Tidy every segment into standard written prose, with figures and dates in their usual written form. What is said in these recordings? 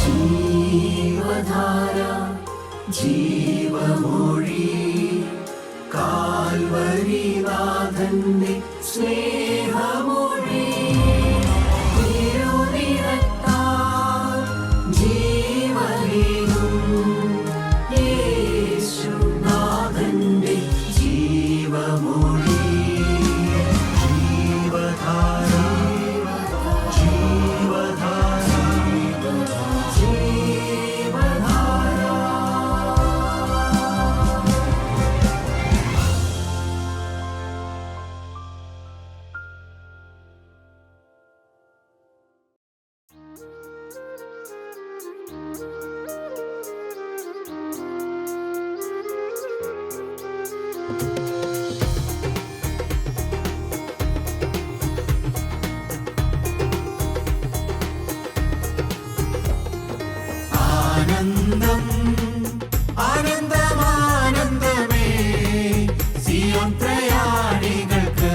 ജീവധാര ജീവമൊഴി കാൽവരിനാഥന്റെ സ്നേഹമൊഴി തിരുനിറത്താൽ ജീവനേകും യേശുനാഥന്റെ ജീവമൊഴി ജീവധാര ജീവധാര ജീവധാര. ആനന്ദം ആനന്ദമാനന്ദമേ സിയോൻ പ്രയാണികൾക്ക്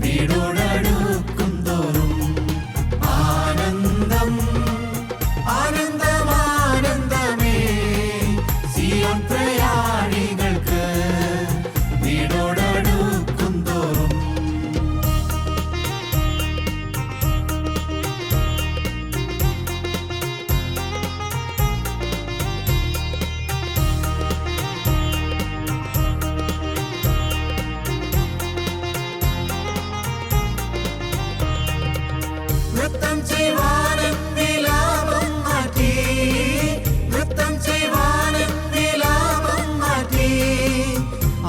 വീടോടടുക്കും തോറും ആനന്ദം ആനന്ദമാനന്ദമേ സിയോൻ പ്രയാണികൾക്ക് വീടോടടുക്കും തോറും നൃത്തം ചെയ്യുവാനും വിലാപം മാറ്റി നൃത്തം ചെയ്യുവാനും വിലാപം മാറ്റി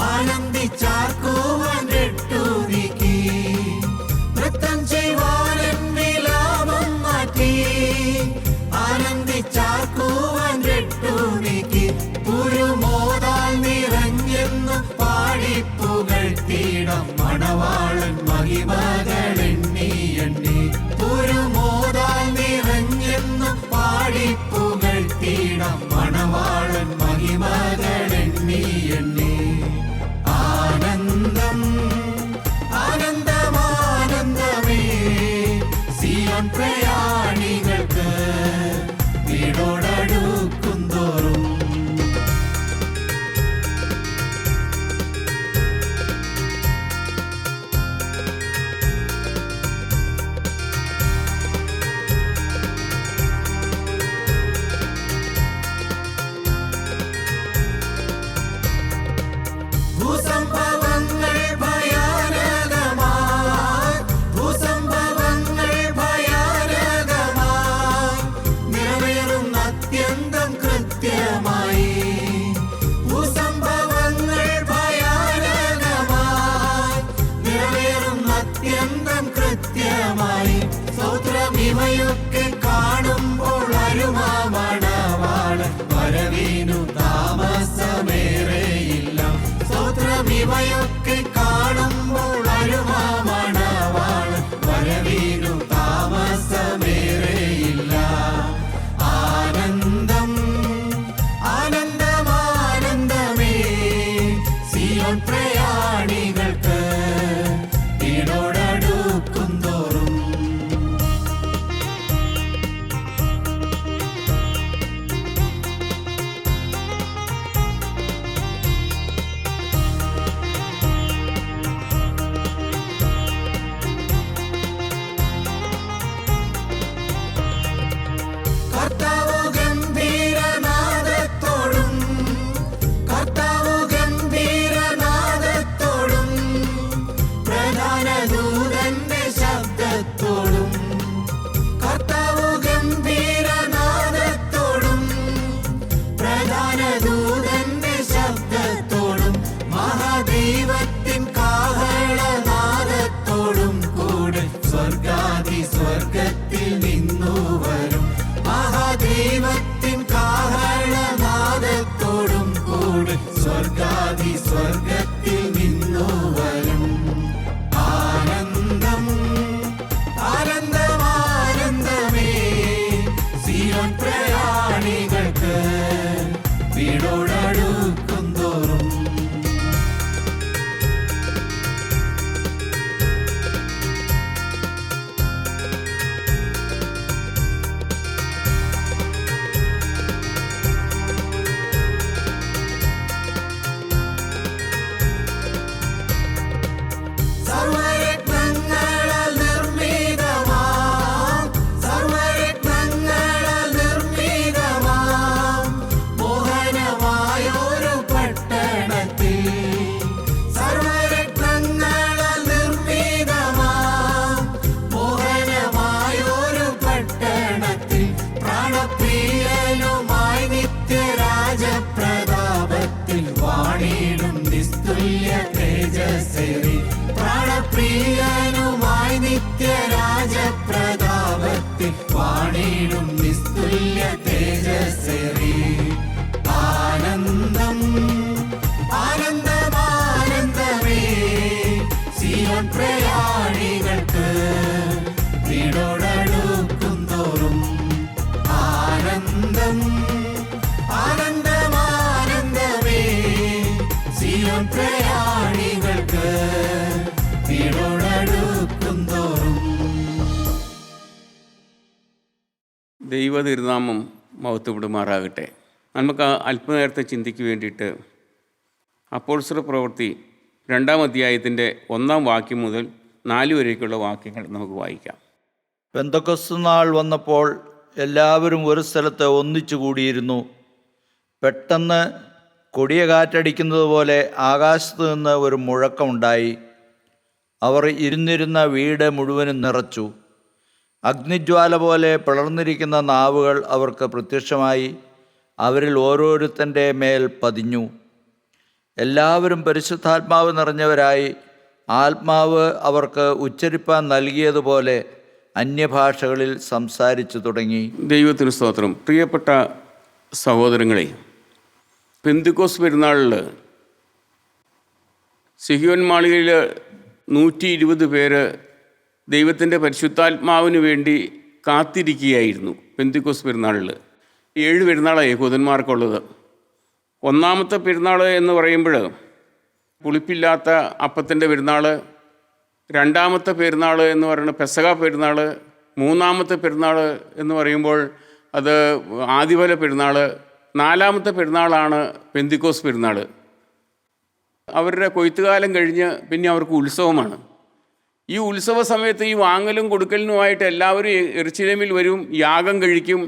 ആനന്ദിച്ചാർക്കുവാൻ രട്ടു നീക്കി നൃത്തം ചെയ്യുവാനും വിലാപം മാറ്റി ആനന്ദിച്ചാർക്കുവാൻ രട്ടു നീക്കി പുരുമോതാൽ നിറഞ്ഞെന്നു പാടിപ്പുകഴ്ത്തിയിടം മണവാളൻ മഹിമകളെണ്ണി എണ്ണി പുരുമോതാൽ നിറഞ്ഞെന്നു പാടിപ്പുകഴ്ത്തിയിടം മണവാളൻ മഹിമകളെണ്ണി എണ്ണി ആനന്ദം ആനന്ദമാനന്ദമേ സിയോൻ പ്രയാണികൾക്ക് വീടോടടുക്കും തോറും ഭൂസംഭവങ്ങൾ ഭയാനകമായി ഭൂസംഭവങ്ങൾ ഭയാനകമായി നിറവേറും അത്യന്തം കൃത്യമായി ഭൂസംഭവങ്ങൾ ഭയാനകമായി നിറവേറും അത്യന്തം കൃത്യമായി സ്തോത്രം ഇവയൊക്കെ കാണുമ്പോൾ അരുമാമണവാളൻ വരവിനു താമസമേറെയില്ല സ്തോത്രം ഇവയൊക്കെ കാണുമ്പോൾ അരുമാമണവാളൻ വരവിനു താമസമേറെയില്ല ആനന്ദം ആനന്ദമാനന്ദമേ സിയോൻ പ്രയാണികൾക്ക് വീടോടടുക്കും തോറും കർത്താവ് ഗംഭീരനാദത്തോടും കർത്താവ് ഗംഭീരനാദത്തോടും പ്രധാന ദൂതന്റെ ശബ്ദത്തോടും കർത്താവ് ഗംഭീരനാദത്തോടും പ്രധാന ദൂതന്റെ ശബ്ദത്തോടും മഹാദൈവത്തിൻ കാഹളനാദത്തോടും കൂടെ സ്വർഗാദി സ്വർഗത്തിൽ നിന്നു വരും മഹാദൈവത്തിൻ കാഹളനാദത്തോടും കൂടെ സ്വർഗാദി സ്വർഗത്തിൽ നിന്നു വരും ആനന്ദം ആനന്ദമാനന്ദമേ സിയോൻ പ്രയാണികൾക്ക് വീടോടടുക്കും തോറും പ്രാണപ്രിയനുമായി നിത്യരാജപ്രതാപത്തിൽ വാണിടും നിസ്തുല്യ തേജസ്സേറി. പ്രാണപ്രിയനുമായി നിത്യരാജപ്രതാപത്തിൽ വാണിടും നിസ്തുല്യ തേജസ്സേറി. ആനന്ദം ആനന്ദമാനന്ദമേ സിയോൻ പ്രയാണികൾക്ക് വീടോടടുക്കും തോറും. ആനന്ദം ആനന്ദമാനന്ദമേ സിയോൻ പ്രയാണികൾക്ക് വീടോടടുക്കും തോറും. ദൈവ തിരുനാമം മഹത്വപ്പെടുമാറാകട്ടെ. നമുക്ക് അല്പനേരത്തെ ചിന്തയ്ക്ക് വേണ്ടിയിട്ട് അപ്പോസ്തല പ്രവൃത്തി 2-ാം അധ്യായത്തിൻ്റെ 1-ാം വാക്യം മുതൽ 4 വരേക്കുള്ള വാക്യങ്ങൾ നമുക്ക് വായിക്കാം. പെന്തക്കോസ്ത് നാൾ വന്നപ്പോൾ എല്ലാവരും ഒരു സ്ഥലത്ത് ഒന്നിച്ചു കൂടിയിരുന്നു. പെട്ടെന്ന് കൊടിയ കാറ്റടിക്കുന്നത് പോലെ ആകാശത്ത് നിന്ന് ഒരു മുഴക്കമുണ്ടായി. അവർ ഇരുന്നിരുന്ന വീട് മുഴുവനും നിറച്ചു. അഗ്നിജ്വാല പോലെ പിളർന്നിരിക്കുന്ന നാവുകൾ അവർക്ക് പ്രത്യക്ഷമായി അവരിൽ ഓരോരുത്തൻ്റെ മേൽ പതിഞ്ഞു. എല്ലാവരും പരിശുദ്ധാത്മാവ് നിറഞ്ഞവരായി ആത്മാവ് അവർക്ക് ഉച്ചരിപ്പാൻ നൽകിയതുപോലെ അന്യഭാഷകളിൽ സംസാരിച്ചു തുടങ്ങി. ദൈവത്തിന് സ്തോത്രം. പ്രിയപ്പെട്ട സഹോദരങ്ങളെ, പെന്തക്കോസ്ത് പെരുന്നാളിൽ സിഹിയോൻ മാളികയിൽ 120 പേര് ദൈവത്തിൻ്റെ പരിശുദ്ധാത്മാവിന് വേണ്ടി കാത്തിരിക്കുകയായിരുന്നു. പെന്തക്കോസ്ത് പെരുന്നാളിൽ 7 പെരുന്നാളാണ് യഹൂദന്മാർക്കുള്ളത്. 1-ാമത്തെ പെരുന്നാൾ എന്ന് പറയുമ്പോൾ പുളിപ്പില്ലാത്ത അപ്പത്തിൻ്റെ പെരുന്നാൾ, 2-ാമത്തെ പെരുന്നാൾ എന്ന് പറയുന്നത് പെസഹ പെരുന്നാൾ, 3-ാമത്തെ പെരുന്നാൾ എന്ന് പറയുമ്പോൾ അത് ആദിഫല പെരുന്നാൾ, 4-ാമത്തെ പെരുന്നാളാണ് പെന്തക്കോസ്ത് പെരുന്നാൾ. അവരുടെ കൊയ്ത്തുകാലം കഴിഞ്ഞ് പിന്നെ അവർക്ക് ഉത്സവമാണ്. ഈ ഉത്സവ സമയത്ത് ഈ വാങ്ങലും കൊടുക്കലിനുമായിട്ട് എല്ലാവരും യെരൂശലേമിൽ വരും, യാഗം കഴിക്കും.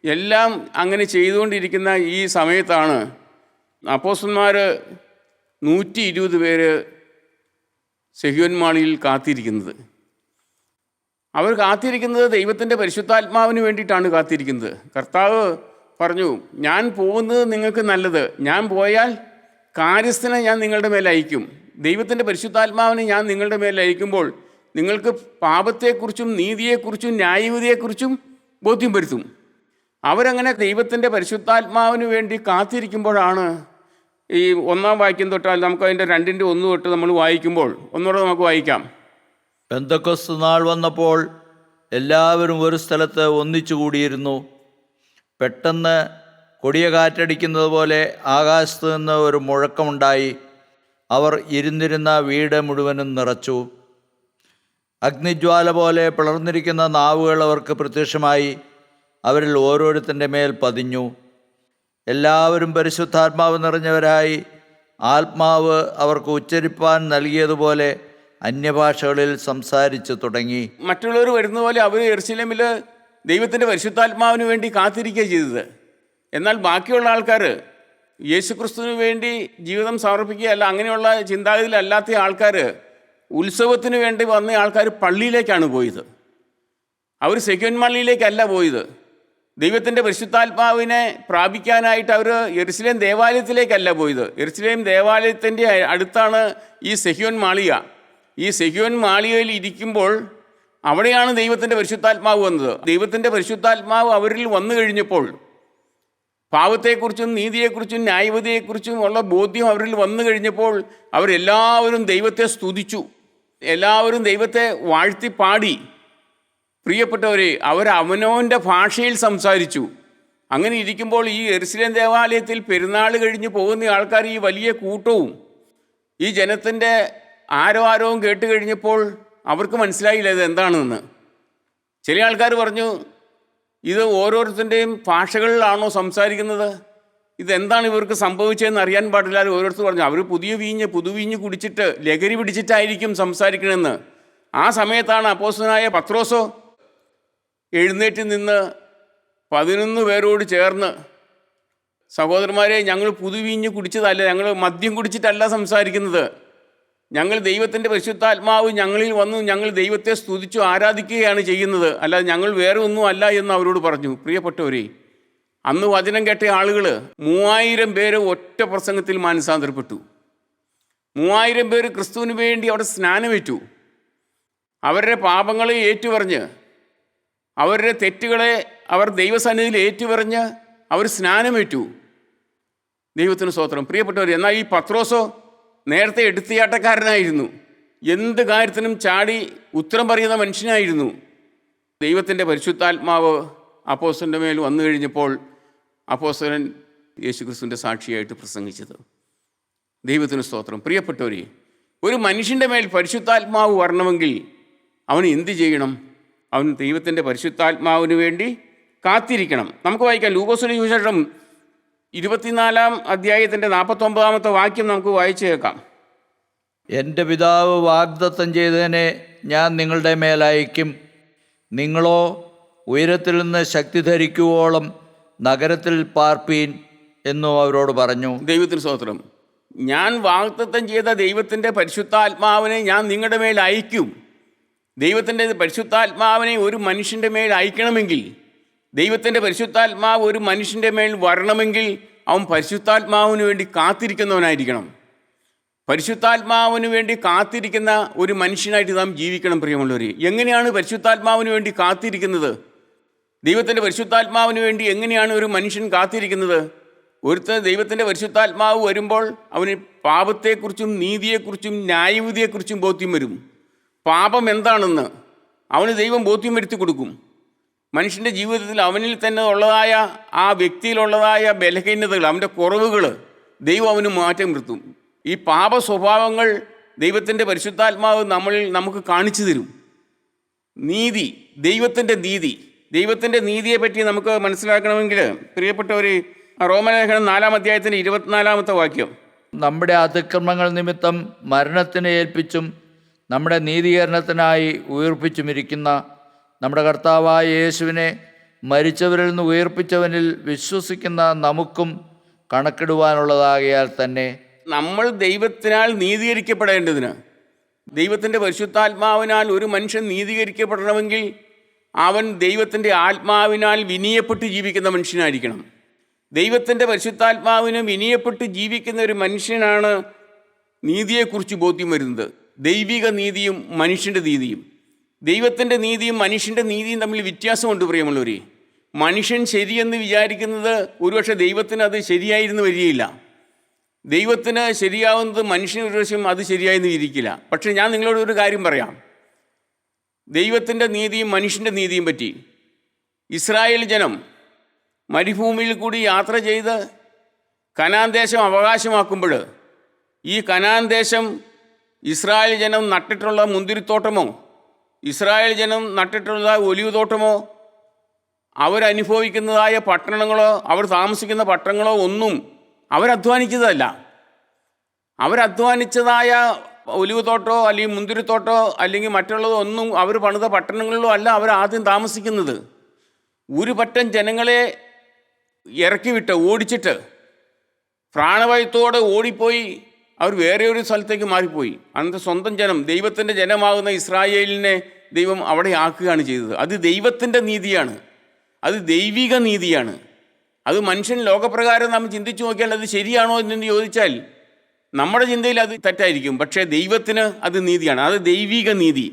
എല്ലാം അങ്ങനെ ചെയ്തുകൊണ്ടിരിക്കുന്ന ഈ സമയത്താണ് അപ്പോസ്തലന്മാർ 120 പേര് സിഹിയോൻ മാളിയിൽ കാത്തിരിക്കുന്നത്. അവർ കാത്തിരിക്കുന്നത് ദൈവത്തിൻ്റെ പരിശുദ്ധാത്മാവിന് വേണ്ടിയിട്ടാണ് കാത്തിരിക്കുന്നത്. കർത്താവ് പറഞ്ഞു, ഞാൻ പോകുന്നത് നിങ്ങൾക്ക് നല്ലത്, ഞാൻ പോയാൽ കാര്യസ്ഥനെ ഞാൻ നിങ്ങളുടെ മേൽ അയക്കും. ദൈവത്തിൻ്റെ പരിശുദ്ധാത്മാവിനെ ഞാൻ നിങ്ങളുടെ മേൽ അയക്കുമ്പോൾ നിങ്ങൾക്ക് പാപത്തെക്കുറിച്ചും നീതിയെക്കുറിച്ചും ന്യായവിധിയെക്കുറിച്ചും ബോധ്യം വരുത്തും. അവരങ്ങനെ ദൈവത്തിൻ്റെ പരിശുദ്ധാത്മാവിന് വേണ്ടി കാത്തിരിക്കുമ്പോഴാണ് ഈ 1-ാം വാക്യം തൊട്ടാൽ നമുക്ക് അതിൻ്റെ 2-ന്റെ 1 തൊട്ട് നമ്മൾ വായിക്കുമ്പോൾ ഒന്നുകൂടെ നമുക്ക് വായിക്കാം. പെന്തക്കോസ്ത് നാൾ വന്നപ്പോൾ എല്ലാവരും ഒരു സ്ഥലത്ത് ഒന്നിച്ചു കൂടിയിരുന്നു. പെട്ടെന്ന് കൊടിയ കാറ്റടിക്കുന്നത് പോലെ ആകാശത്ത് നിന്ന് ഒരു മുഴക്കമുണ്ടായി. അവർ ഇരുന്നിരുന്ന വീട് മുഴുവനും നിറച്ചു. അഗ്നിജ്വാല പോലെ പിളർന്നിരിക്കുന്ന നാവുകൾ അവർക്ക് പ്രത്യക്ഷമായി അവരിൽ ഓരോരുത്തൻ്റെ മേൽ പതിഞ്ഞു. എല്ലാവരും പരിശുദ്ധാത്മാവ് നിറഞ്ഞവരായി ആത്മാവ് അവർക്ക് ഉച്ചരിപ്പാൻ നൽകിയതുപോലെ അന്യഭാഷകളിൽ സംസാരിച്ചു തുടങ്ങി. മറ്റുള്ളവർ വരുന്ന പോലെ അവർ യെരൂശലേമിൽ ദൈവത്തിൻ്റെ പരിശുദ്ധാത്മാവിന് വേണ്ടി കാത്തിരിക്കുക ചെയ്തത്. എന്നാൽ ബാക്കിയുള്ള ആൾക്കാർ യേശുക്രിസ്തുവിന് വേണ്ടി ജീവിതം സമർപ്പിക്കുകയല്ല, അങ്ങനെയുള്ള ചിന്താഗതിയിലല്ലാത്ത ആൾക്കാർ, ഉത്സവത്തിന് വേണ്ടി വന്ന ആൾക്കാർ പള്ളിയിലേക്കാണ് പോയത്. അവർ സിഹിയോൻ മാളിയിലേക്കല്ല പോയത്. ദൈവത്തിൻ്റെ പരിശുദ്ധാത്മാവിനെ പ്രാപിക്കാനായിട്ട് അവർ യെരൂശലേം ദേവാലയത്തിലേക്കല്ല പോയത്. യെരൂശലേം ദേവാലയത്തിൻ്റെ അടുത്താണ് ഈ സിഹിയോൻ മാളിക. ഈ സിഹിയോൻ മാളികയിൽ ഇരിക്കുമ്പോൾ അവിടെയാണ് ദൈവത്തിൻ്റെ പരിശുദ്ധാത്മാവ് വന്നത്. ദൈവത്തിൻ്റെ പരിശുദ്ധാത്മാവ് അവരിൽ വന്നു കഴിഞ്ഞപ്പോൾ പാപത്തെക്കുറിച്ചും നീതിയെക്കുറിച്ചും ന്യായവിധിയെക്കുറിച്ചും ഉള്ള ബോധ്യം അവരിൽ വന്നു കഴിഞ്ഞപ്പോൾ അവരെല്ലാവരും ദൈവത്തെ സ്തുതിച്ചു, എല്ലാവരും ദൈവത്തെ വാഴ്ത്തി പാടി. പ്രിയപ്പെട്ടവരെ, അവർ അവനവൻ്റെ ഭാഷയിൽ സംസാരിച്ചു. അങ്ങനെ ഇരിക്കുമ്പോൾ ഈ യെരൂശലേം ദേവാലയത്തിൽ പെരുന്നാൾ കഴിഞ്ഞ് പോകുന്ന ആൾക്കാർ, ഈ വലിയ കൂട്ടവും ഈ ജനത്തിൻ്റെ ആരവാരവും കേട്ട് കഴിഞ്ഞപ്പോൾ അവർക്ക് മനസ്സിലായില്ല ഇത് എന്താണെന്ന്. ചില ആൾക്കാർ പറഞ്ഞു, ഇത് ഓരോരുത്തരുടെയും ഭാഷകളിലാണോ സംസാരിക്കുന്നത്, ഇതെന്താണ് ഇവർക്ക് സംഭവിച്ചതെന്ന് അറിയാൻ പാടില്ലാതെ ഓരോരുത്തർ പറഞ്ഞു. അവർ പുതുവീഞ്ഞ് കുടിച്ചിട്ട് ലഹരി പിടിച്ചിട്ടായിരിക്കും സംസാരിക്കണമെന്ന്. ആ സമയത്താണ് അപ്പോസ്തലനായ പത്രോസോ എഴുന്നേറ്റ് നിന്ന് 11 പേരോട് ചേർന്ന്, സഹോദരന്മാരെ, ഞങ്ങൾ പുതുവീഞ്ഞ് കുടിച്ചതല്ല, ഞങ്ങൾ മദ്യം കുടിച്ചിട്ടല്ല സംസാരിക്കുന്നത്, ഞങ്ങൾ ദൈവത്തിൻ്റെ പരിശുദ്ധാത്മാവ് ഞങ്ങളിൽ വന്നു ഞങ്ങൾ ദൈവത്തെ സ്തുതിച്ചു ആരാധിക്കുകയാണ് ചെയ്യുന്നത്, അല്ലാതെ ഞങ്ങൾ വേറെ ഒന്നും അല്ല എന്ന് അവരോട് പറഞ്ഞു. പ്രിയപ്പെട്ടവരെ, അന്ന് വചനം കേട്ട ആളുകൾ 3000 പേര് ഒറ്റ പ്രസംഗത്തിൽ മാനസാന്തരപ്പെട്ടു. 3000 പേര് ക്രിസ്തുവിന് വേണ്ടി അവിടെ സ്നാനമേറ്റു. അവരുടെ പാപങ്ങളെ ഏറ്റുപറഞ്ഞ്, അവരുടെ തെറ്റുകളെ അവർ ദൈവസന്നിധിയിൽ ഏറ്റുപറഞ്ഞ് അവർ സ്നാനമേറ്റു. ദൈവത്തിന് സ്തോത്രം. പ്രിയപ്പെട്ടവർ, എന്നാൽ ഈ പത്രോസോ നേരത്തെ എടുത്തിയാട്ടക്കാരനായിരുന്നു. എന്ത് കാര്യത്തിനും ചാടി ഉത്തരം പറയുന്ന മനുഷ്യനായിരുന്നു. ദൈവത്തിൻ്റെ പരിശുദ്ധാത്മാവ് അപ്പോസ്തലൻ്റെ മേൽ വന്നു കഴിഞ്ഞപ്പോൾ അപ്പോസ്തലൻ യേശുക്രിസ്തുവിൻ്റെ സാക്ഷിയായിട്ട് പ്രസംഗിച്ചത്. ദൈവത്തിന് സ്തോത്രം. പ്രിയപ്പെട്ടവരെ, ഒരു മനുഷ്യൻ്റെ മേൽ പരിശുദ്ധാത്മാവ് വരണമെങ്കിൽ അവൻ എന്ത് ചെയ്യണം? അവൻ ദൈവത്തിൻ്റെ പരിശുദ്ധാത്മാവിന് വേണ്ടി കാത്തിരിക്കണം. നമുക്ക് വായിക്കാം. ലൂക്കോസിന്റെ സുവിശേഷം 24-ാം അധ്യായത്തിൻ്റെ 49-ാമത്തെ വാക്യം നമുക്ക് വായിച്ചു കേൾക്കാം. എൻ്റെ പിതാവ് വാഗ്ദത്തം ചെയ്തതിനെ ഞാൻ നിങ്ങളുടെ മേലയക്കും. നിങ്ങളോ ഉയരത്തിൽ നിന്ന് ശക്തി ധരിക്കുവോളം നഗരത്തിൽ പാർപ്പീൻ എന്നും അവരോട് പറഞ്ഞു. ദൈവത്തിന് സ്തോത്രം. ഞാൻ വാഗ്ദത്തം ചെയ്ത ദൈവത്തിൻ്റെ പരിശുദ്ധാത്മാവിനെ ഞാൻ നിങ്ങളുടെ മേൽ അയക്കും. ദൈവത്തിൻ്റെ പരിശുദ്ധാത്മാവിനെ ഒരു മനുഷ്യൻ്റെ മേൽ അയക്കണമെങ്കിൽ, ദൈവത്തിൻ്റെ പരിശുദ്ധാത്മാവ് ഒരു മനുഷ്യൻ്റെ മേൽ വരണമെങ്കിൽ അവൻ പരിശുദ്ധാത്മാവിന് വേണ്ടി കാത്തിരിക്കുന്നവനായിരിക്കണം. പരിശുദ്ധാത്മാവിന് വേണ്ടി കാത്തിരിക്കുന്ന ഒരു മനുഷ്യനായിട്ട് നാം ജീവിക്കണം. പ്രിയമുള്ളവരെ, എങ്ങനെയാണ് പരിശുദ്ധാത്മാവിന് വേണ്ടി കാത്തിരിക്കുന്നത്? ദൈവത്തിൻ്റെ പരിശുദ്ധാത്മാവിന് വേണ്ടി എങ്ങനെയാണ് ഒരു മനുഷ്യൻ കാത്തിരിക്കുന്നത്? ഒരുത്തൻ ദൈവത്തിൻ്റെ പരിശുദ്ധാത്മാവ് വരുമ്പോൾ അവന് പാപത്തെക്കുറിച്ചും നീതിയെക്കുറിച്ചും ന്യായവിധിയെക്കുറിച്ചും ബോധ്യം വരും. പാപം എന്താണെന്ന് അവന് ദൈവം ബോധ്യം വരുത്തി കൊടുക്കും. മനുഷ്യൻ്റെ ജീവിതത്തിൽ അവനിൽ തന്നെ ഉള്ളതായ ആ വ്യക്തിയിലുള്ളതായ ബലഹീനതകൾ, അവൻ്റെ കുറവുകൾ ദൈവം അവന് മാറ്റം വരുത്തും. ഈ പാപ സ്വഭാവങ്ങൾ ദൈവത്തിൻ്റെ പരിശുദ്ധാത്മാവ് നമുക്ക് കാണിച്ചു തരും. നീതി, ദൈവത്തിൻ്റെ നീതിയെപ്പറ്റി നമുക്ക് മനസ്സിലാക്കണമെങ്കിൽ പ്രിയപ്പെട്ടവർ, റോമലേഖനം 4-ാം അധ്യായത്തിൻ്റെ 24-ാമത്തെ വാക്യം. നമ്മുടെ അതിക്രമങ്ങൾ നിമിത്തം മരണത്തിന് ഏൽപ്പിച്ചും നമ്മുടെ നീതീകരണത്തിനായി ഉയർപ്പിച്ചുമിരിക്കുന്ന നമ്മുടെ കർത്താവായ യേശുവിനെ മരിച്ചവരിൽ നിന്ന് ഉയർപ്പിച്ചവനിൽ വിശ്വസിക്കുന്ന നമുക്കും കണക്കിടുവാനുള്ളതാകിയാൽ തന്നെ നമ്മൾ ദൈവത്തിനാൽ നീതീകരിക്കപ്പെടേണ്ടതിന്, ദൈവത്തിൻ്റെ പരിശുദ്ധാത്മാവിനാൽ ഒരു മനുഷ്യൻ നീതീകരിക്കപ്പെടണമെങ്കിൽ അവൻ ദൈവത്തിൻ്റെ ആത്മാവിനാൽ വിനയപ്പെട്ട് ജീവിക്കുന്ന മനുഷ്യനായിരിക്കണം. ദൈവത്തിൻ്റെ പരിശുദ്ധാത്മാവിന് വിനയപ്പെട്ട് ജീവിക്കുന്ന ഒരു മനുഷ്യനാണ് നീതിയെക്കുറിച്ച് ബോധ്യം വരുന്നത്. ദൈവിക നീതിയും മനുഷ്യൻ്റെ നീതിയും, ദൈവത്തിൻ്റെ നീതിയും മനുഷ്യൻ്റെ നീതിയും തമ്മിൽ വ്യത്യാസമുണ്ട്. പ്രിയമുള്ളവരെ, മനുഷ്യൻ ശരിയെന്ന് വിചാരിക്കുന്നത് ഒരുപക്ഷെ ദൈവത്തിന് അത് ശരിയായിരുന്നു വരികയില്ല. ദൈവത്തിന് ശരിയാവുന്നത് മനുഷ്യന് ഒരു പ്രാവശ്യം അത് ശരിയായെന്ന് ഇരിക്കില്ല. പക്ഷേ ഞാൻ നിങ്ങളോട് ഒരു കാര്യം പറയാം. ദൈവത്തിൻ്റെ നീതിയും മനുഷ്യൻ്റെ നീതിയും പറ്റി ഇസ്രായേൽ ജനം മരുഭൂമിയിൽ കൂടി യാത്ര ചെയ്ത് കനാൻ ദേശം അവകാശമാക്കുമ്പോൾ, ഈ കനാൻ ദേശം ഇസ്രായേൽ ജനം നട്ടിട്ടുള്ള മുന്തിരിത്തോട്ടമോ ഇസ്രായേൽ ജനം നട്ടിട്ടുള്ള ഒലിവ് തോട്ടമോ അവരനുഭവിക്കുന്നതായ പട്ടണങ്ങളോ അവർ താമസിക്കുന്ന പട്ടണങ്ങളോ ഒന്നും അവരധ്വാനിച്ചതല്ല. അവരധ്വാനിച്ചതായ ഒലിവ് തോട്ടോ അല്ലെങ്കിൽ മുന്തിരിത്തോട്ടോ അല്ലെങ്കിൽ മറ്റുള്ളതോ ഒന്നും അവർ പണിത പട്ടണങ്ങളിലോ അല്ല അവർ ആദ്യം താമസിക്കുന്നത്. ഒരു പറ്റം ജനങ്ങളെ ഇറക്കിവിട്ട് ഓടിച്ചിട്ട് പ്രാണഭയത്തോടെ ഓടിപ്പോയി അവർ വേറെ ഒരു സ്ഥലത്തേക്ക് മാറിപ്പോയി. അന്നത്തെ സ്വന്തം ജനം, ദൈവത്തിൻ്റെ ജനമാകുന്ന ഇസ്രായേലിനെ ദൈവം അവിടെ ആക്കുകയാണ് ചെയ്തത്. അത് ദൈവത്തിൻ്റെ നീതിയാണ്, അത് ദൈവിക നീതിയാണ്. അത് മനുഷ്യൻ ലോകപ്രകാരം നാം ചിന്തിച്ചു നോക്കിയാൽ അത് ശരിയാണോ എന്ന് ചോദിച്ചാൽ നമ്മുടെ ചിന്തയിൽ അത് തെറ്റായിരിക്കും. പക്ഷേ ദൈവത്തിന് അത് നീതിയാണ്, അത് ദൈവിക നീതി.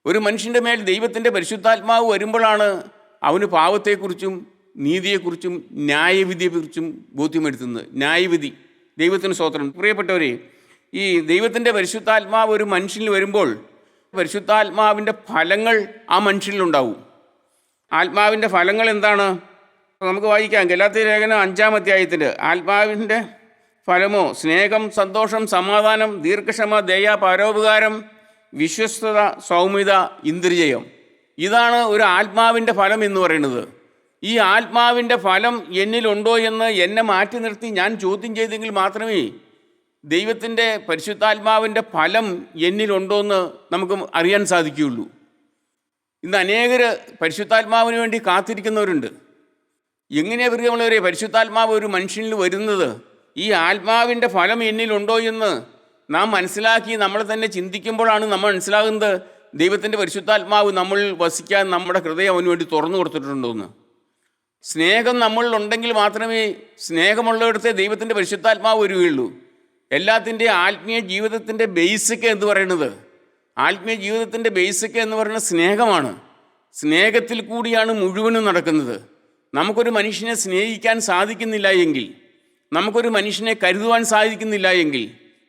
ഒരു മനുഷ്യൻ്റെ മേൽ ദൈവത്തിൻ്റെ പരിശുദ്ധാത്മാവ് വരുമ്പോഴാണ് അവന് പാപത്തെക്കുറിച്ചും നീതിയെക്കുറിച്ചും ന്യായവിധിയെക്കുറിച്ചും ബോധ്യമെടുത്തുന്നത്. ന്യായവിധി, ദൈവത്തിന് സ്തോത്രം. പ്രിയപ്പെട്ടവരെ, ഈ ദൈവത്തിൻ്റെ പരിശുദ്ധാത്മാവ് ഒരു മനുഷ്യനിൽ വരുമ്പോൾ പരിശുദ്ധാത്മാവിൻ്റെ ഫലങ്ങൾ ആ മനുഷ്യനിലുണ്ടാവും. ആത്മാവിൻ്റെ ഫലങ്ങൾ എന്താണ്? നമുക്ക് വായിക്കാം. ഗലാത്യ ലേഖനം 5-ാം അധ്യായത്തിൻ്റെ ആത്മാവിൻ്റെ ഫലമോ സ്നേഹം, സന്തോഷം, സമാധാനം, ദീർഘക്ഷമ, ദയ, പരോപകാരം, വിശ്വസ്തത, സൗമ്യത, ഇന്ദ്രിയം. ഇതാണ് ഒരു ആത്മാവിൻ്റെ ഫലം എന്ന് പറയുന്നത്. ഈ ആത്മാവിൻ്റെ ഫലം എന്നിലുണ്ടോ എന്ന് എന്നെ മാറ്റി നിർത്തി ഞാൻ ചോദ്യം ചെയ്തെങ്കിൽ മാത്രമേ ദൈവത്തിൻ്റെ പരിശുദ്ധാത്മാവിൻ്റെ ഫലം എന്നിലുണ്ടോ എന്ന് നമുക്ക് അറിയാൻ സാധിക്കുകയുള്ളൂ. ഇന്ന് അനേകർ പരിശുദ്ധാത്മാവിന് വേണ്ടി കാത്തിരിക്കുന്നവരുണ്ട്. എങ്ങനെയാണ് പ്രിയമുള്ളവരെ പരിശുദ്ധാത്മാവ് ഒരു മനുഷ്യനിൽ വരുന്നത്? ഈ ആത്മാവിൻ്റെ ഫലം എന്നിലുണ്ടോ എന്ന് നാം മനസ്സിലാക്കി നമ്മൾ തന്നെ ചിന്തിക്കുമ്പോഴാണ് നമ്മൾ മനസ്സിലാകുന്നത് ദൈവത്തിൻ്റെ പരിശുദ്ധാത്മാവ് നമ്മൾ വസിക്കാൻ നമ്മുടെ ഹൃദയം അവന് വേണ്ടി തുറന്നു കൊടുത്തിട്ടുണ്ടോയെന്ന്. സ്നേഹം നമ്മളിലുണ്ടെങ്കിൽ മാത്രമേ സ്നേഹമുള്ളിടത്തെ ദൈവത്തിൻ്റെ പരിശുദ്ധാത്മാവ് വരികയുള്ളൂ. എല്ലാത്തിൻ്റെ ആത്മീയ ജീവിതത്തിൻ്റെ ബേസിക് എന്ന് പറയുന്നത്, ആത്മീയ ജീവിതത്തിൻ്റെ ബേസിക് എന്ന് പറയുന്നത് സ്നേഹമാണ്. സ്നേഹത്തിൽ കൂടിയാണ് മുഴുവനും നടക്കുന്നത്. നമുക്കൊരു മനുഷ്യനെ സ്നേഹിക്കാൻ സാധിക്കുന്നില്ല എങ്കിൽ, നമുക്കൊരു മനുഷ്യനെ കരുതുവാൻ സാധിക്കുന്നില്ല എങ്കിൽ,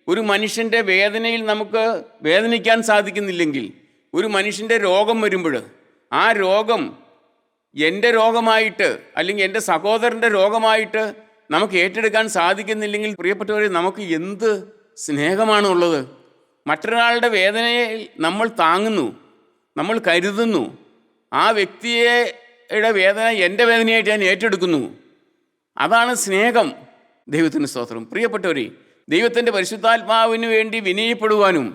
ഒരു മനുഷ്യൻ്റെ വേദനയിൽ നമുക്ക് വേദനിക്കാൻ സാധിക്കുന്നില്ലെങ്കിൽ, ഒരു മനുഷ്യൻ്റെ രോഗം വരുമ്പോൾ ആ രോഗം എൻ്റെ രോഗമായിട്ട് അല്ലെങ്കിൽ എൻ്റെ സഹോദരൻ്റെ രോഗമായിട്ട് നമുക്ക് ഏറ്റെടുക്കാൻ സാധിക്കുന്നില്ലെങ്കിൽ, പ്രിയപ്പെട്ടവരെ, നമുക്ക് എന്ത് സ്നേഹമാണുള്ളത്? മറ്റൊരാളുടെ വേദനയെ നമ്മൾ താങ്ങുന്നു, നമ്മൾ കരുതുന്നു. ആ വ്യക്തിയുടെ വേദന എൻ്റെ വേദനയായിട്ട് ഞാൻ ഏറ്റെടുക്കുന്നു. അതാണ് സ്നേഹം. ദൈവത്തിന് സ്തോത്രം. പ്രിയപ്പെട്ടവരെ, ദൈവത്തിൻ്റെ പരിശുദ്ധാത്മാവിന് വേണ്ടി വിനയപ്പെടുവാനും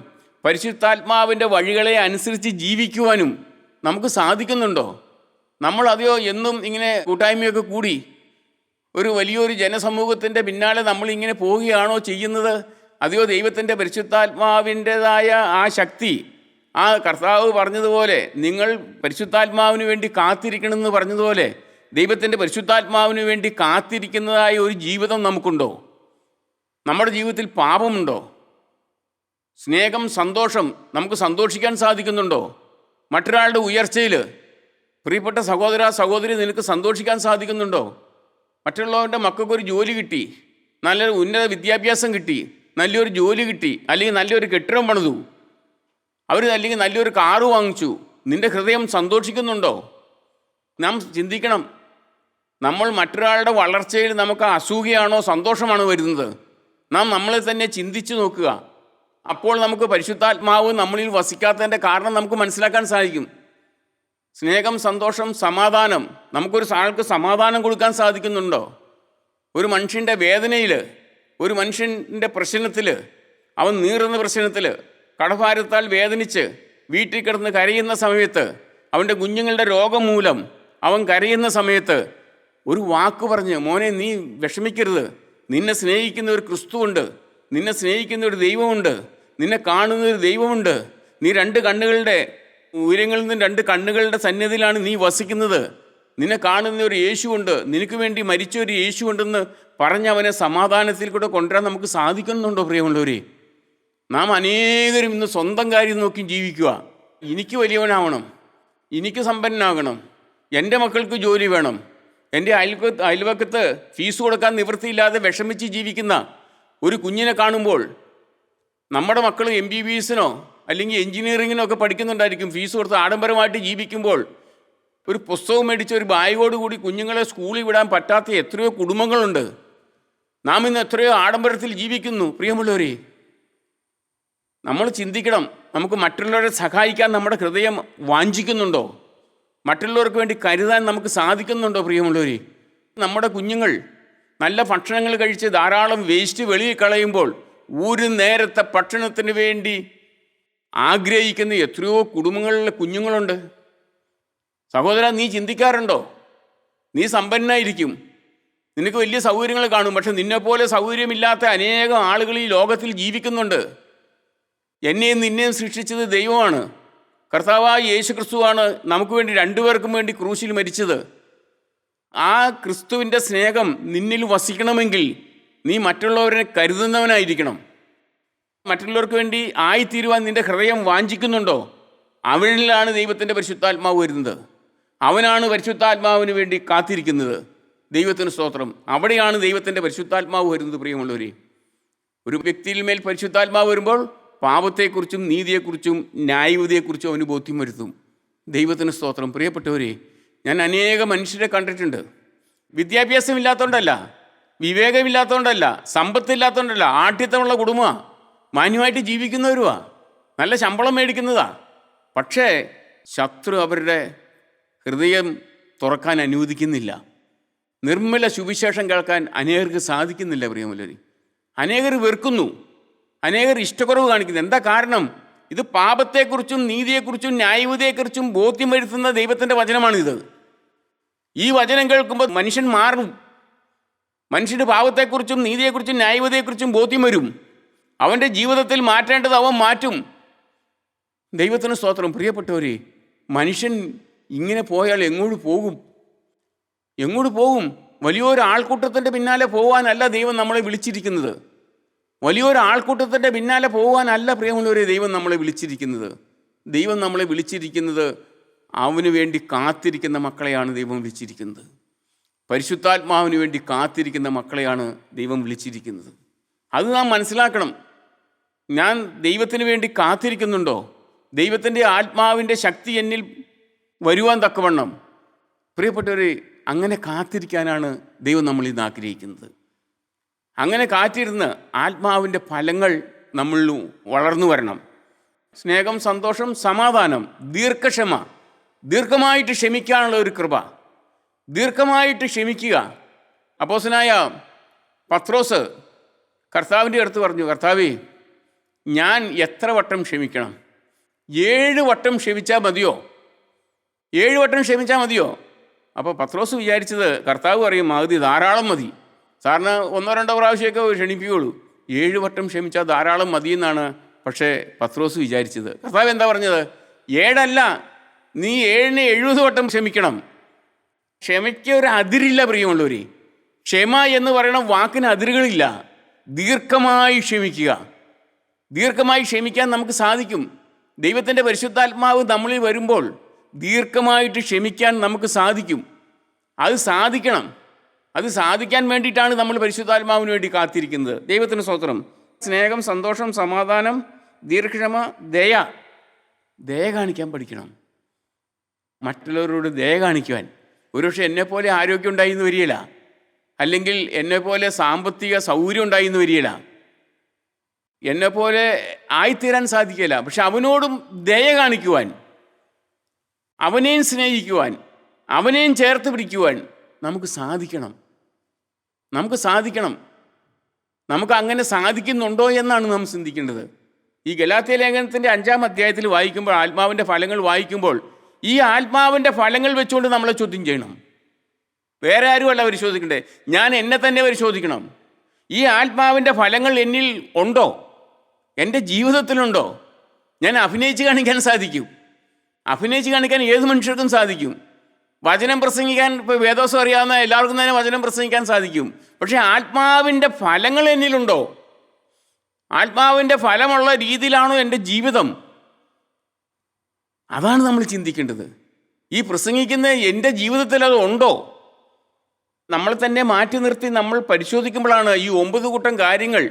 പരിശുദ്ധാത്മാവിൻ്റെ വഴികളെ അനുസരിച്ച് ജീവിക്കുവാനും നമുക്ക് സാധിക്കുന്നുണ്ടോ? നമ്മൾ അതെയോ എന്നും ഇങ്ങനെ കൂട്ടായ്മയൊക്കെ കൂടി ഒരു വലിയൊരു ജനസമൂഹത്തിൻ്റെ പിന്നാലെ നമ്മളിങ്ങനെ പോവുകയാണോ ചെയ്യുന്നത്? അതെയോ ദൈവത്തിൻ്റെ പരിശുദ്ധാത്മാവിൻ്റെതായ ആ ശക്തി, ആ കർത്താവ് പറഞ്ഞതുപോലെ നിങ്ങൾ പരിശുദ്ധാത്മാവിന് വേണ്ടി കാത്തിരിക്കണമെന്ന് പറഞ്ഞതുപോലെ ദൈവത്തിൻ്റെ പരിശുദ്ധാത്മാവിന് വേണ്ടി കാത്തിരിക്കുന്നതായ ഒരു ജീവിതം നമുക്കുണ്ടോ? നമ്മുടെ ജീവിതത്തിൽ പാപമുണ്ടോ? സ്നേഹം, സന്തോഷം, നമുക്ക് സന്തോഷിക്കാൻ സാധിക്കുന്നുണ്ടോ? മറ്റൊരാളുടെ ഉയർച്ചയിൽ പ്രിയപ്പെട്ട സഹോദര സഹോദരി, നിനക്ക് സന്തോഷിക്കാൻ സാധിക്കുന്നുണ്ടോ? മറ്റുള്ളവരുടെ മക്കൾക്കൊരു ജോലി കിട്ടി, നല്ലൊരു ഉന്നത വിദ്യാഭ്യാസം കിട്ടി, നല്ലൊരു ജോലി കിട്ടി, അല്ലെങ്കിൽ നല്ലൊരു കെട്ടിടം പണിതു, അവർ അല്ലെങ്കിൽ നല്ലൊരു കാറ് വാങ്ങിച്ചു, നിൻ്റെ ഹൃദയം സന്തോഷിക്കുന്നുണ്ടോ? നാം ചിന്തിക്കണം. നമ്മൾ മറ്റൊരാളുടെ വളർച്ചയിൽ നമുക്ക് അസൂയയാണോ സന്തോഷമാണോ വരുന്നത്? നാം നമ്മളെ തന്നെ ചിന്തിച്ചു നോക്കുക. അപ്പോൾ നമുക്ക് പരിശുദ്ധാത്മാവ് നമ്മളിൽ വസിക്കാത്തതിൻ്റെ കാരണം നമുക്ക് മനസ്സിലാക്കാൻ സാധിക്കും. സ്നേഹം, സന്തോഷം, സമാധാനം, നമുക്കൊരു ആൾക്ക് സമാധാനം കൊടുക്കാൻ സാധിക്കുന്നുണ്ടോ? ഒരു മനുഷ്യൻ്റെ വേദനയിൽ, ഒരു മനുഷ്യൻ്റെ പ്രശ്നത്തിൽ, അവൻ നീറുന്ന പ്രശ്നത്തിൽ, കടഭാരത്താൽ വേദനിച്ച് വീട്ടിൽ കിടന്ന് കരയുന്ന സമയത്ത്, അവൻ്റെ കുഞ്ഞുങ്ങളുടെ രോഗം മൂലം അവൻ കരയുന്ന സമയത്ത് ഒരു വാക്ക് പറഞ്ഞ്, മോനെ നീ വിഷമിക്കരുത്, നിന്നെ സ്നേഹിക്കുന്ന ഒരു ക്രിസ്തുവുണ്ട്, നിന്നെ സ്നേഹിക്കുന്ന ഒരു ദൈവമുണ്ട്, നിന്നെ കാണുന്ന ഒരു ദൈവമുണ്ട്, നീ രണ്ട് കണ്ണുകളുടെ ഉയരങ്ങളിൽ നിന്ന് രണ്ട് കണ്ണുകളുടെ സന്നിധിയിലാണ് നീ വസിക്കുന്നത്, നിന്നെ കാണുന്ന ഒരു യേശുവുണ്ട്, നിനക്ക് വേണ്ടി മരിച്ച ഒരു യേശുവുണ്ടെന്ന് പറഞ്ഞ് അവനെ സമാധാനത്തിൽ കൂടെ കൊണ്ടുവരാൻ നമുക്ക് സാധിക്കുന്നുണ്ടോ? പ്രിയമുള്ളവരെ, നാം അനേകരും ഇന്ന് സ്വന്തം കാര്യം നോക്കി ജീവിക്കുക. എനിക്ക് വലിയവനാവണം, എനിക്ക് സമ്പന്നനാകണം, എൻ്റെ മക്കൾക്ക് ജോലി വേണം, എൻ്റെ അയൽവക്കത്ത് ഫീസ് കൊടുക്കാൻ നിവൃത്തിയില്ലാതെ വിഷമിച്ച് ജീവിക്കുന്ന ഒരു കുഞ്ഞിനെ കാണുമ്പോൾ, നമ്മുടെ മക്കൾ MBBS-നോ അല്ലെങ്കിൽ എൻജിനീയറിങ്ങിനോ ഒക്കെ പഠിക്കുന്നുണ്ടായിരിക്കും, ഫീസ് കൊടുത്ത് ആഡംബരമായിട്ട് ജീവിക്കുമ്പോൾ ഒരു പുസ്തകം മേടിച്ച് ഒരു ബാഗോടുകൂടി കുഞ്ഞുങ്ങളെ സ്കൂളിൽ വിടാൻ പറ്റാത്ത എത്രയോ കുടുംബങ്ങളുണ്ട്. നാം ഇന്ന് എത്രയോ ആഡംബരത്തിൽ ജീവിക്കുന്നു. പ്രിയമുള്ളവരെ, നമ്മൾ ചിന്തിക്കണം. നമുക്ക് മറ്റുള്ളവരെ സഹായിക്കാൻ നമ്മുടെ ഹൃദയം വാഞ്ചിക്കുന്നുണ്ടോ? മറ്റുള്ളവർക്ക് വേണ്ടി കരുതാൻ നമുക്ക് സാധിക്കുന്നുണ്ടോ? പ്രിയമുള്ളവരെ, നമ്മുടെ കുഞ്ഞുങ്ങൾ നല്ല ഭക്ഷണങ്ങൾ കഴിച്ച് ധാരാളം വേസ്റ്റ് വെളിയിൽ കളയുമ്പോൾ ഒരു നേരത്തെ ഭക്ഷണത്തിന് വേണ്ടി ആഗ്രഹിക്കുന്ന എത്രയോ കുടുംബങ്ങളിലെ കുഞ്ഞുങ്ങളുണ്ട്. സഹോദര, നീ ചിന്തിക്കാറുണ്ടോ? നീ സമ്പന്നനായിരിക്കും, നിനക്ക് വലിയ സൗകര്യങ്ങൾ കാണും, പക്ഷെ നിന്നെപ്പോലെ സൗകര്യമില്ലാത്ത അനേകം ആളുകൾ ഈ ലോകത്തിൽ ജീവിക്കുന്നുണ്ട്. എന്നെയും നിന്നെയും സൃഷ്ടിച്ചത് ദൈവമാണ്. കർത്താവായ യേശു ക്രിസ്തുവാണ് നമുക്ക് വേണ്ടി രണ്ടുപേർക്കും വേണ്ടി ക്രൂശിൽ മരിച്ചത്. ആ ക്രിസ്തുവിൻ്റെ സ്നേഹം നിന്നിൽ വസിക്കണമെങ്കിൽ നീ മറ്റുള്ളവരെ കരുതുന്നവനായിരിക്കണം. മറ്റുള്ളവർക്ക് വേണ്ടി ആയിത്തീരുവാൻ നിൻ്റെ ഹൃദയം വാഞ്ചിക്കുന്നുണ്ടോ? അവനിലാണ് ദൈവത്തിൻ്റെ പരിശുദ്ധാത്മാവ് വരുന്നത്. അവനാണ് പരിശുദ്ധാത്മാവിന് വേണ്ടി കാത്തിരിക്കുന്നത്. ദൈവത്തിന് സ്തോത്രം. അവിടെയാണ് ദൈവത്തിൻ്റെ പരിശുദ്ധാത്മാവ് വരുന്നത്. പ്രിയമുള്ളവരെ, ഒരു വ്യക്തിയിൽ മേൽ പരിശുദ്ധാത്മാവ് വരുമ്പോൾ പാപത്തെക്കുറിച്ചും നീതിയെക്കുറിച്ചും ന്യായവിധിയെക്കുറിച്ചും അവന് ബോധ്യം വരുത്തും. ദൈവത്തിന് സ്തോത്രം. പ്രിയപ്പെട്ടവരെ, ഞാൻ അനേക മനുഷ്യരെ കണ്ടിട്ടുണ്ട്. വിദ്യാഭ്യാസമില്ലാത്തതുകൊണ്ടല്ല, വിവേകമില്ലാത്തതുകൊണ്ടല്ല, സമ്പത്തില്ലാത്തതുകൊണ്ടല്ല, ആഠ്യത്വമുള്ള കുടുംബമാണ്, മാന്യമായിട്ട് ജീവിക്കുന്നവരുവാ, നല്ല ശമ്പളം മേടിക്കുന്നതാ. പക്ഷേ ശത്രു അവരുടെ ഹൃദയം തുറക്കാൻ അനുവദിക്കുന്നില്ല. നിർമ്മല സുവിശേഷം കേൾക്കാൻ അനേകർക്ക് സാധിക്കുന്നില്ല. പ്രിയമുള്ളവരെ, അനേകർ വെറുക്കുന്നു, അനേകർ ഇഷ്ടക്കുറവ് കാണിക്കുന്നു. എന്താ കാരണം? ഇത് പാപത്തെക്കുറിച്ചും നീതിയെക്കുറിച്ചും ന്യായവിധിയെക്കുറിച്ചും ബോധ്യം വരുത്തുന്ന ദൈവത്തിൻ്റെ വചനമാണിത്. ഈ വചനം കേൾക്കുമ്പോൾ മനുഷ്യൻ മാറും. മനുഷ്യന് പാപത്തെക്കുറിച്ചും നീതിയെക്കുറിച്ചും ന്യായവിധിയെക്കുറിച്ചും ബോധ്യം വരും. അവൻ്റെ ജീവിതത്തിൽ മാറ്റേണ്ടത് അവൻ മാറ്റും. ദൈവത്തിന് സ്തോത്രം. പ്രിയപ്പെട്ടവരെ, മനുഷ്യൻ ഇങ്ങനെ പോയാൽ എങ്ങോട്ട് പോകും? വലിയൊരു ആൾക്കൂട്ടത്തിൻ്റെ പിന്നാലെ പോകാനല്ല ദൈവം നമ്മളെ വിളിച്ചിരിക്കുന്നത്. വലിയൊരു ആൾക്കൂട്ടത്തിൻ്റെ പിന്നാലെ പോകാനല്ല പ്രിയമുള്ളവരെ ദൈവം നമ്മളെ വിളിച്ചിരിക്കുന്നത്. ദൈവം നമ്മളെ വിളിച്ചിരിക്കുന്നത് അവന് വേണ്ടി കാത്തിരിക്കുന്ന മക്കളെയാണ് ദൈവം വിളിച്ചിരിക്കുന്നത്. പരിശുദ്ധാത്മാവിന് വേണ്ടി കാത്തിരിക്കുന്ന മക്കളെയാണ് ദൈവം വിളിച്ചിരിക്കുന്നത്. അത് നാം മനസ്സിലാക്കണം. ഞാൻ ദൈവത്തിന് വേണ്ടി കാത്തിരിക്കുന്നുണ്ടോ? ദൈവത്തിൻ്റെ ആത്മാവിൻ്റെ ശക്തി എന്നിൽ വരുവാൻ തക്കവണ്ണം. പ്രിയപ്പെട്ടവരെ, അങ്ങനെ കാത്തിരിക്കാനാണ് ദൈവം നമ്മളിൽ നിന്ന് ആഗ്രഹിക്കുന്നത്. അങ്ങനെ കാത്തിരുന്ന് ആത്മാവിൻ്റെ ഫലങ്ങൾ നമ്മളിൽ വളർന്നു വരണം. സ്നേഹം, സന്തോഷം, സമാധാനം, ദീർഘക്ഷമ, ദീർഘമായിട്ട് ക്ഷമിക്കാനുള്ള ഒരു കൃപ, ദീർഘമായിട്ട് ക്ഷമിക്കുക. അപ്പോസ്തലനായ പത്രോസ് കർത്താവിൻ്റെ അടുത്ത് പറഞ്ഞു, കർത്താവേ, ഞാൻ എത്ര വട്ടം ക്ഷമിക്കണം? 7 വട്ടം ക്ഷമിച്ചാൽ മതിയോ? 7 വട്ടം ക്ഷമിച്ചാൽ മതിയോ? അപ്പോൾ പത്രോസ് വിചാരിച്ചത്, കർത്താവ് പറയും മതി, ധാരാളം മതി, സാറിന് 1-2 പ്രാവശ്യമൊക്കെ ക്ഷണിപ്പിക്കുകയുള്ളൂ, 7 വട്ടം ക്ഷമിച്ചാൽ ധാരാളം മതി എന്നാണ് പക്ഷേ പത്രോസ് വിചാരിച്ചത്. കർത്താവ് എന്താ പറഞ്ഞത്? 7 അല്ല, നീ 7ന് 70 വട്ടം ക്ഷമിക്കണം. ക്ഷമയ്ക്ക് ഒരു അതിരില്ല പ്രിയമുള്ളവർ. ക്ഷമ എന്ന് പറയുന്ന വാക്കിന് അതിരുകളില്ല. ദീർഘമായി ക്ഷമിക്കുക. ദീർഘമായി ക്ഷമിക്കാൻ നമുക്ക് സാധിക്കും. ദൈവത്തിൻ്റെ പരിശുദ്ധാത്മാവ് നമ്മളിൽ വരുമ്പോൾ ദീർഘമായിട്ട് ക്ഷമിക്കാൻ നമുക്ക് സാധിക്കും. അത് സാധിക്കണം. അത് സാധിക്കാൻ വേണ്ടിയിട്ടാണ് നമ്മൾ പരിശുദ്ധാത്മാവിന് വേണ്ടി കാത്തിരിക്കുന്നത്. ദൈവത്തിന് സ്തോത്രം. സ്നേഹം, സന്തോഷം, സമാധാനം, ദീർഘക്ഷമ, ദയ കാണിക്കാൻ പഠിക്കണം. മറ്റുള്ളവരോട് ദയ കാണിക്കുവാൻ. ഒരുപക്ഷെ എന്നെപ്പോലെ ആരോഗ്യം ഉണ്ടായിന്ന് വരികയില്ല, അല്ലെങ്കിൽ എന്നെപ്പോലെ സാമ്പത്തിക സൗകര്യം ഉണ്ടായിന്ന് വരികയില്ല, എന്നെപ്പോലെ ആയിത്തീരാൻ സാധിക്കില്ല. പക്ഷെ അവനോടും ദയ കാണിക്കുവാൻ, അവനെയും സ്നേഹിക്കുവാൻ, അവനെയും ചേർത്ത് പിടിക്കുവാൻ നമുക്ക് സാധിക്കണം. നമുക്ക് അങ്ങനെ സാധിക്കുന്നുണ്ടോ എന്നാണ് നാം ചിന്തിക്കേണ്ടത്. ഈ ഗലാത്യ ലേഖനത്തിൻ്റെ 5-ാം അധ്യായത്തിൽ വായിക്കുമ്പോൾ, ആത്മാവിൻ്റെ ഫലങ്ങൾ വായിക്കുമ്പോൾ, ഈ ആത്മാവിൻ്റെ ഫലങ്ങൾ വെച്ചുകൊണ്ട് നമ്മളെ ചോദ്യം ചെയ്യണം. വേറെ ആരുമല്ല പരിശോധിക്കണ്ടേ, ഞാൻ എന്നെ തന്നെ പരിശോധിക്കണം. ഈ ആത്മാവിൻ്റെ ഫലങ്ങൾ എന്നിൽ ഉണ്ടോ? എൻ്റെ ജീവിതത്തിലുണ്ടോ? ഞാൻ അഭിനയിച്ച് കാണിക്കാൻ സാധിക്കും. അഭിനയിച്ച് കാണിക്കാൻ ഏത് മനുഷ്യർക്കും സാധിക്കും. വചനം പ്രസംഗിക്കാൻ, ഇപ്പോൾ വേദോസം അറിയാവുന്ന എല്ലാവർക്കും തന്നെ വചനം പ്രസംഗിക്കാൻ സാധിക്കും. പക്ഷേ ആത്മാവിൻ്റെ ഫലങ്ങൾ എന്നിലുണ്ടോ? ആത്മാവിൻ്റെ ഫലമുള്ള രീതിയിലാണോ എൻ്റെ ജീവിതം? അതാണ് നമ്മൾ ചിന്തിക്കേണ്ടത്. ഈ പ്രസംഗിക്കുന്ന എൻ്റെ ജീവിതത്തിൽ അത് ഉണ്ടോ? നമ്മൾ തന്നെ മാറ്റി നിർത്തി നമ്മൾ പരിശോധിക്കുമ്പോഴാണ്, ഈ 9 കൂട്ടം കാര്യങ്ങൾ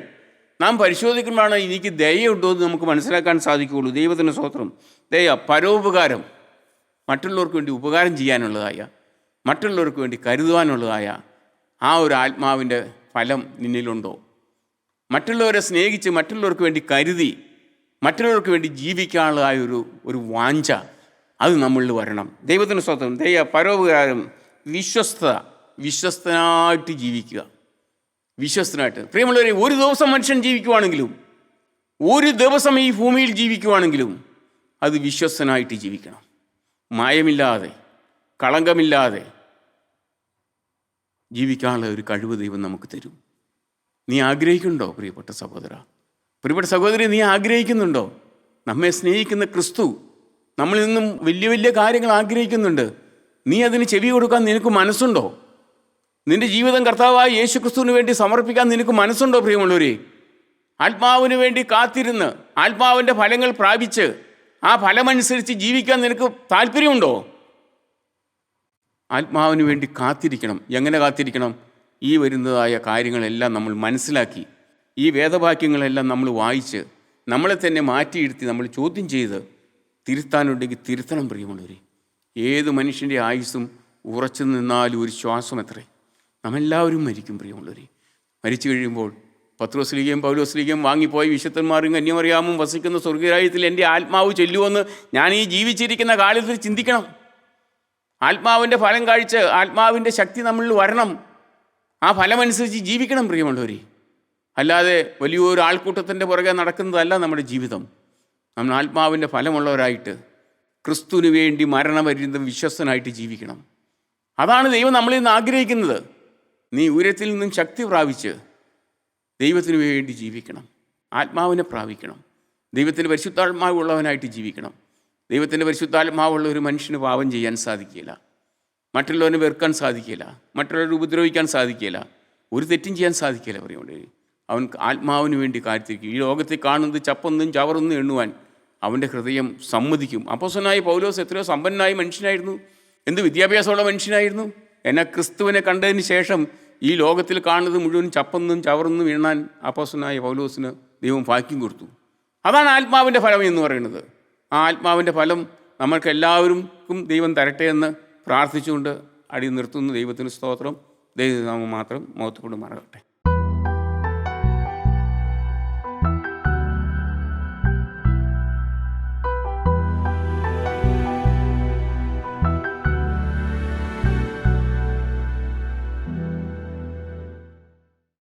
നാം പരിശോധിക്കുമ്പോഴാണ് എനിക്ക് ദയുണ്ടോ എന്ന് നമുക്ക് മനസ്സിലാക്കാൻ സാധിക്കുകയുള്ളൂ. ദൈവത്തിന് സ്തോത്രം. ദയ, പരോപകാരം, മറ്റുള്ളവർക്ക് വേണ്ടി ഉപകാരം ചെയ്യാനുള്ളതായ, മറ്റുള്ളവർക്ക് വേണ്ടി കരുതുവാനുള്ളതായ ആ ഒരു ആത്മാവിൻ്റെ ഫലം നിന്നിലുണ്ടോ? മറ്റുള്ളവരെ സ്നേഹിച്ച്, മറ്റുള്ളവർക്ക് വേണ്ടി കരുതി, മറ്റുള്ളവർക്ക് വേണ്ടി ജീവിക്കാനുള്ളതായ ഒരു വാഞ്ച അത് നമ്മളിൽ വരണം. ദൈവത്തിന് സ്തോത്രം. ദയ, പരോപകാരം, വിശ്വസ്തനായിട്ട് ജീവിക്കുക. വിശ്വസ്തനായിട്ട്. പ്രിയമുള്ളവരെ, ഒരു ദിവസം മനുഷ്യൻ ജീവിക്കുവാണെങ്കിലും, ഒരു ദിവസം ഈ ഭൂമിയിൽ ജീവിക്കുവാണെങ്കിലും അത് വിശ്വസ്തനായിട്ട് ജീവിക്കണം. മായമില്ലാതെ, കളങ്കമില്ലാതെ ജീവിക്കാനുള്ള ഒരു കഴിവ് ദൈവം നമുക്ക് തരും. നീ ആഗ്രഹിക്കുന്നുണ്ടോ പ്രിയപ്പെട്ട സഹോദര, പ്രിയപ്പെട്ട സഹോദരി? നീ ആഗ്രഹിക്കുന്നുണ്ടോ? നമ്മെ സ്നേഹിക്കുന്ന ക്രിസ്തു നമ്മളിൽ നിന്നും വലിയ വലിയ കാര്യങ്ങൾ ആഗ്രഹിക്കുന്നുണ്ട്. നീ അതിന് ചെവി കൊടുക്കാൻ നിനക്ക് മനസ്സുണ്ടോ? നിന്റെ ജീവിതം കർത്താവായ യേശു ക്രിസ്തുവിന് വേണ്ടി സമർപ്പിക്കാൻ നിനക്ക് മനസ്സുണ്ടോ പ്രിയമുള്ളവരെ? ആത്മാവിന് വേണ്ടി കാത്തിരുന്ന് ആത്മാവിൻ്റെ ഫലങ്ങൾ പ്രാപിച്ച് ആ ഫലമനുസരിച്ച് ജീവിക്കാൻ നിനക്ക് താല്പര്യമുണ്ടോ? ആത്മാവിന് വേണ്ടി കാത്തിരിക്കണം. എങ്ങനെ കാത്തിരിക്കണം? ഈ വരുന്നതായ കാര്യങ്ങളെല്ലാം നമ്മൾ മനസ്സിലാക്കി, ഈ വേദവാക്യങ്ങളെല്ലാം നമ്മൾ വായിച്ച്, നമ്മളെ തന്നെ മാറ്റിയിരുത്തി നമ്മൾ ചോദ്യം ചെയ്ത് തിരുത്താനുണ്ടെങ്കിൽ തിരുത്തണം പ്രിയമുള്ളവരെ. ഏത് മനുഷ്യൻ്റെ ആയുസ്സും ഉറച്ചു നിന്നാലും ഒരു ശ്വാസം എത്രേ. നമ്മെല്ലാവരും മരിക്കും പ്രിയമുള്ളവരെ. മരിച്ചു കഴിയുമ്പോൾ പത്രോസ്ലീഗയും പൗലോസ്ലീഗയും വാങ്ങിപ്പോയി വിശുദ്ധന്മാരും കന്യമറിയാമും വസിക്കുന്ന സ്വർഗരാജ്യത്തിൽ എൻ്റെ ആത്മാവ് ചെല്ലുമെന്ന് ഞാൻ ഈ ജീവിച്ചിരിക്കുന്ന കാലത്തിൽ ചിന്തിക്കണം. ആത്മാവിൻ്റെ ഫലം കാഴ്ച, ആത്മാവിൻ്റെ ശക്തി നമ്മളിൽ വരണം. ആ ഫലമനുസരിച്ച് ജീവിക്കണം പ്രിയമുള്ളവരെ. അല്ലാതെ വലിയൊരു ആൾക്കൂട്ടത്തിൻ്റെ പുറകെ നടക്കുന്നതല്ല നമ്മുടെ ജീവിതം. നമ്മൾ ആത്മാവിൻ്റെ ഫലമുള്ളവരായിട്ട് ക്രിസ്തുവിന് വേണ്ടി മരണപര്യന്തം വിശ്വസ്തനായിട്ട് ജീവിക്കണം. അതാണ് ദൈവം നമ്മളിൽ നിന്ന് ആഗ്രഹിക്കുന്നത്. നീ ഉയരത്തിൽ നിന്നും ശക്തി പ്രാപിച്ച് ദൈവത്തിന് വേണ്ടി ജീവിക്കണം. ആത്മാവിനെ പ്രാപിക്കണം. ദൈവത്തിൻ്റെ പരിശുദ്ധാത്മാവുള്ളവനായിട്ട് ജീവിക്കണം. ദൈവത്തിൻ്റെ പരിശുദ്ധാത്മാവുള്ള ഒരു മനുഷ്യന് പാപം ചെയ്യാൻ സാധിക്കില്ല, മറ്റുള്ളവനെ വെറുക്കാൻ സാധിക്കില്ല, മറ്റുള്ളവരെ ഉപദ്രവിക്കാൻ സാധിക്കില്ല, ഒരു തെറ്റും ചെയ്യാൻ സാധിക്കില്ല. പറയുകൊണ്ട് അവൻ ആത്മാവിന് വേണ്ടി കാത്തിരിക്കും. ഈ ലോകത്തിൽ കാണുന്നത് ചപ്പൊന്നും ചവറൊന്നും എണ്ണുവാൻ അവൻ്റെ ഹൃദയം സമ്മതിക്കും. അപ്പോസ്തലനായ പൗലോസ് എത്രയോ സമ്പന്നനായ മനുഷ്യനായിരുന്നു, എന്ത് വിദ്യാഭ്യാസമുള്ള മനുഷ്യനായിരുന്നു. എന്നാൽ ക്രിസ്തുവിനെ കണ്ടതിന് ശേഷം ഈ ലോകത്തിൽ കാണുന്നത് മുഴുവൻ ചപ്പൊന്നും ചവറൊന്നും എണ്ണാൻ അപ്പോസ്തലനായ പൗലോസിന് ദൈവം ഭാഗ്യം കൊടുത്തു. അതാണ് ആത്മാവിൻ്റെ ഫലം എന്ന് പറയുന്നത്. ആ ആത്മാവിൻ്റെ ഫലം നമ്മൾക്ക് എല്ലാവർക്കും ദൈവം തരട്ടെ എന്ന് പ്രാർത്ഥിച്ചുകൊണ്ട് അടി നിർത്തുന്നു. ദൈവത്തിന് സ്തോത്രം. ദൈവനാമം മാത്രം മഹത്വപ്പെടുമാറാകട്ടെ.